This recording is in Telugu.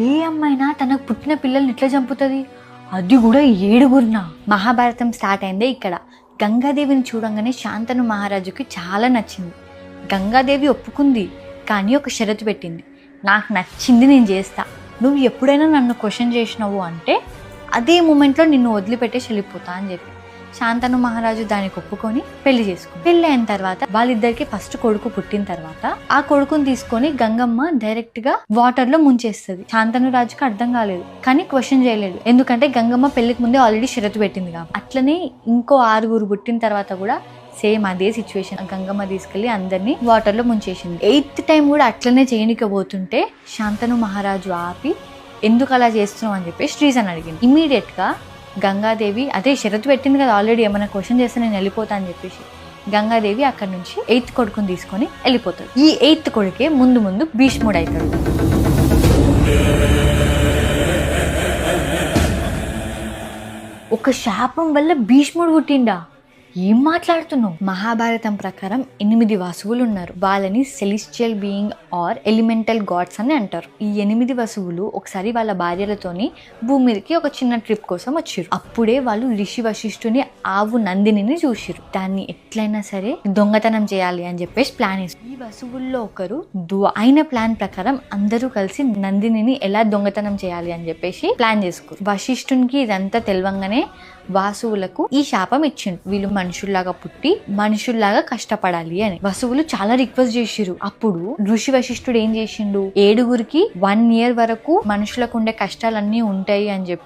ఏ అమ్మాయినా తనకు పుట్టిన పిల్లల్ని ఎట్లా చంపుతుంది, అది కూడా 7గురినా? మహాభారతం స్టార్ట్ అయిందే ఇక్కడ. గంగాదేవిని చూడంగానే శాంతను మహారాజుకి చాలా నచ్చింది. గంగాదేవి ఒప్పుకుంది, కానీ ఒక షరతు పెట్టింది. నాకు నచ్చింది నేను చేస్తా, నువ్వు ఎప్పుడైనా నన్ను క్వశ్చన్ చేసినావు అంటే అదే మూమెంట్లో నిన్ను వదిలిపెట్టేసి వెళ్ళిపోతా అని చెప్పి శాంతను మహారాజు దానికి ఒప్పుకొని పెళ్లి చేసుకుంది. పెళ్లి అయిన తర్వాత వాళ్ళిద్దరికి ఫస్ట్ కొడుకు పుట్టిన తర్వాత ఆ కొడుకుని తీసుకొని గంగమ్మ డైరెక్ట్ గా వాటర్ లో ముంచేస్తుంది. శాంతను రాజుకి అర్థం కాలేదు, కానీ క్వశ్చన్ చేయలేదు, ఎందుకంటే గంగమ్మ పెళ్లికి ముందే ఆల్రెడీ షరతు పెట్టింది కాబట్టి. అట్లనే ఇంకో 6 పుట్టిన తర్వాత కూడా సేమ్ అదే సిచ్యువేషన్. గంగమ్మ తీసుకెళ్లి అందరినీ వాటర్ లో ముంచేసింది. 8th టైం కూడా అట్లనే చేయనికపోతుంటే శాంతను మహారాజు ఆపి ఎందుకు అలా చేస్తున్నావు అని చెప్పేసి రీజన్ అడిగింది. ఇమీడియట్ గా గంగాదేవి అదే షరతు పెట్టింది కదా ఆల్రెడీ, ఏమైనా క్వశ్చన్ చేస్తే నేను వెళ్ళిపోతా అని చెప్పేసి గంగాదేవి అక్కడ నుంచి 8th కొడుకుని తీసుకొని వెళ్ళిపోతాడు. ఈ 8th కొడుకే ముందు ముందు భీష్ముడు అవుతాడు. ఒక శాపం వల్ల భీష్ముడు పుట్టిండా? ఏం మాట్లాడుతున్నావు? మహాభారతం ప్రకారం 8 వసువులు ఉన్నారు. వాళ్ళని celestial being or elemental gods అని అంటారు. ఈ 8 వసువులు ఒకసారి వాళ్ళ భార్యలతోని భూమి మీదకి ఒక చిన్న ట్రిప్ కోసం వచ్చారు. అప్పుడే వాళ్ళు ఋషి వశిష్ఠుని ఆవు నందినిని చూసిరు. దాన్ని ఎట్లయినా సరే దొంగతనం చేయాలి అని చెప్పేసి ప్లాన్ వేసారు. ఈ వసువుల్లో ఒకరు ఆయన ప్లాన్ ప్రకారం అందరూ కలిసి నందినిని ఎలా దొంగతనం చేయాలి అని చెప్పేసి ప్లాన్ చేసుకున్నారు. వశిష్ఠునికి ఇదంతా తెలవంగానే వాసువులకు ఈ శాపం ఇచ్చిండు, వీళ్ళు మనుషుల్లాగా పుట్టి మనుషుల్లాగా కష్టపడాలి అని. వసువులు చాలా రిక్వెస్ట్ చేసిరు. అప్పుడు ఋషి వశిష్ఠుడు ఏం చేసిండు, 7గురికి 1 year వరకు మనుషులకు ఉండే కష్టాలన్నీ ఉంటాయి అని చెప్పి